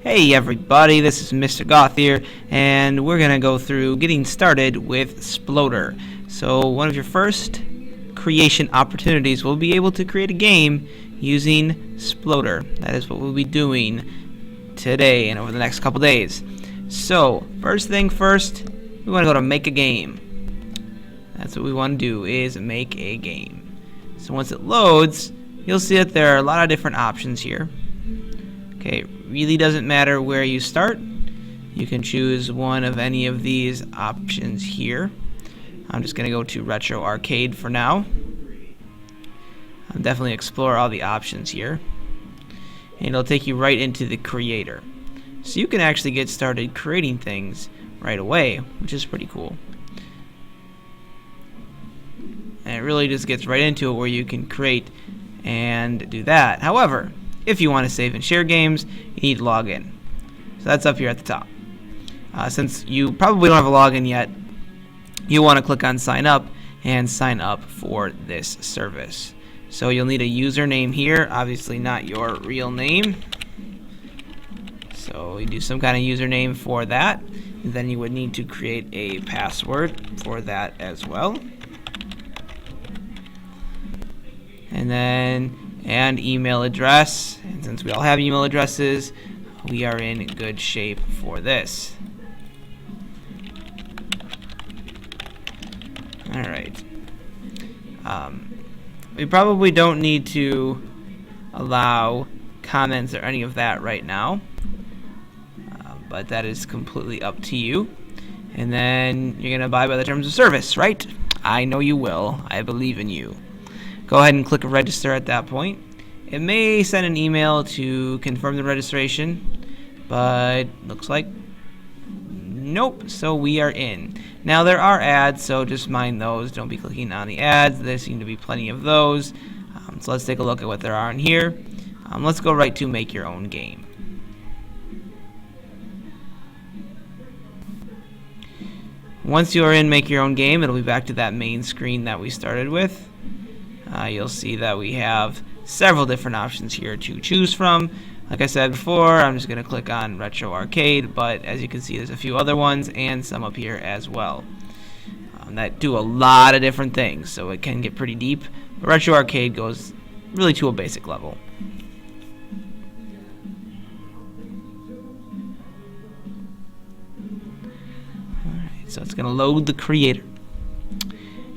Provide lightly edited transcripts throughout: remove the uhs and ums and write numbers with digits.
Hey everybody, this is Mr. Goth here, and we're going to go through getting started with Sploder. So one of your first creation opportunities will be able to create a game using Sploder. That is what we'll be doing today and over the next couple days. So first thing first, we want to go to make a game. That's what we want to do, is make a game. So once it loads, you'll see that there are a lot of different options here. Okay, it really doesn't matter where you start. You can choose one of any of these options here. I'm just going to go to Retro Arcade for now. I'll definitely explore all the options here. And it'll take you right into the creator. So you can actually get started creating things right away, which is pretty cool. And it really just gets right into it where you can create and do that. However, if you want to save and share games, you need to log in. So that's up here at the top. Since you probably don't have a login yet, you want to click on sign up and sign up for this service. So you'll need a username here, obviously not your real name. So you do some kind of username for that. And then you would need to create a password for that as well. And email address. And since we all have email addresses, we are in good shape for this. Alright. We probably don't need to allow comments or any of that right now. But that is completely up to you. And then you're going to abide by the terms of service, right? I know you will. I believe in you. Go ahead and click register at that point. It may send an email to confirm the registration, but looks like nope, so we are in. Now there are ads, so just mind those. Don't be clicking on the ads. There seem to be plenty of those. So let's take a look at what there are in here. Let's go right to make your own game. Once you are in make your own game, it'll be back to that main screen that we started with. You'll see that we have several different options here to choose from. Like I said before, I'm just going to click on Retro Arcade, but as you can see, there's a few other ones and some up here as well that do a lot of different things, so it can get pretty deep. But Retro Arcade goes really to a basic level. Alright, so it's going to load the creator.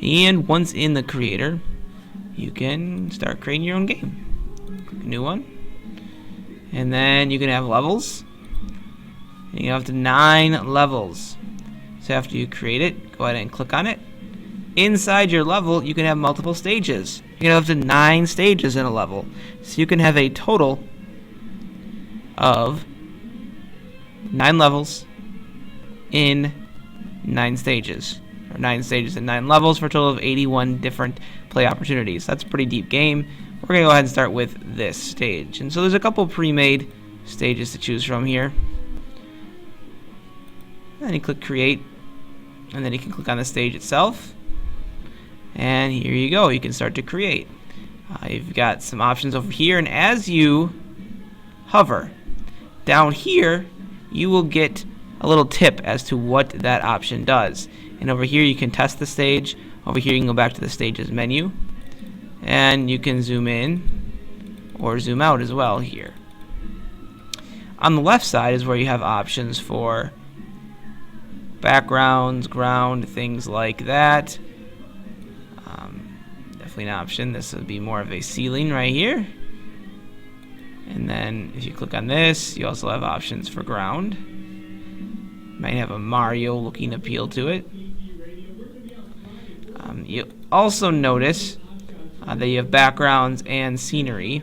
And once in the creator, you can start creating your own game. Click a new one. And then you can have levels. And you have up to 9 levels. So after you create it, go ahead and click on it. Inside your level, you can have multiple stages. You can have up to 9 stages in a level. So you can have a total of 9 levels in 9 stages. Or 9 stages and 9 levels for a total of 81 different play opportunities. That's a pretty deep game. We're going to go ahead and start with this stage. And so there's a couple pre-made stages to choose from here. Then you click create, and then you can click on the stage itself. And here you go. You can start to create. You've got some options over here, and as you hover down here, you will get a little tip as to what that option does. And over here you can test the stage. Over here you can go back to the stages menu, and you can zoom in or zoom out as well here. On the left side is where you have options for backgrounds, ground, things like that. Definitely an option. This would be more of a ceiling right here. And then if you click on this, you also have options for ground. Might have a Mario looking appeal to it. You also notice that you have backgrounds and scenery.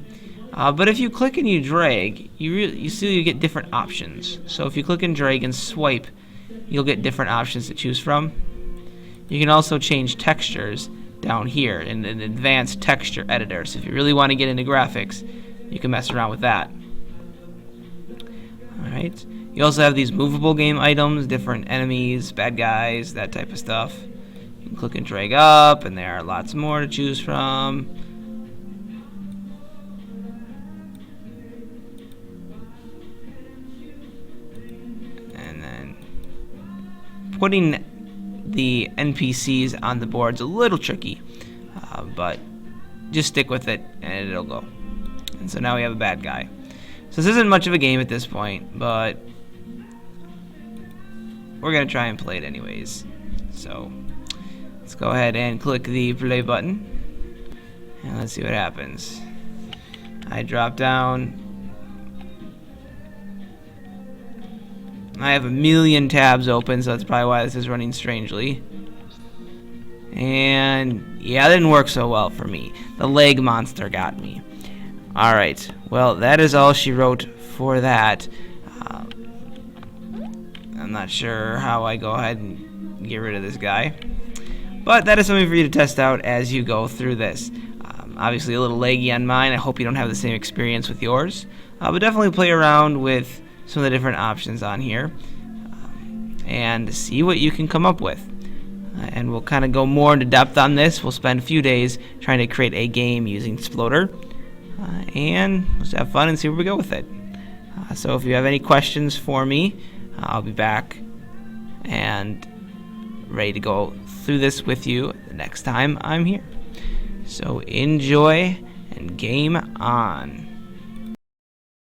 But if you click and you drag, you see you get different options. So if you click and drag and swipe, you'll get different options to choose from. You can also change textures down here in an advanced texture editor. So if you really want to get into graphics, you can mess around with that. Alright. You also have these movable game items, different enemies, bad guys, that type of stuff. You can click and drag up, and there are lots more to choose from. putting the NPCs on the board's a little tricky, but just stick with it and it'll go. And so now we have a bad guy. So this isn't much of a game at this point, but we're gonna try and play it anyways. So let's go ahead and click the play button and let's see what happens. I drop down. I have a million tabs open, so that's probably why this is running strangely. And yeah, that didn't work so well for me. The leg monster got me. Alright, well, that is all she wrote for that. I'm not sure how I go ahead and get rid of this guy, but that is something for you to test out as you go through this. Obviously a little laggy on mine. I hope you don't have the same experience with yours, but definitely play around with some of the different options on here and see what you can come up with. And we'll kind of go more into depth on this. We'll spend a few days trying to create a game using Sploder, and let's have fun and see where we go with it. So if you have any questions for me, I'll be back and ready to go through this with you the next time I'm here. So enjoy and game on.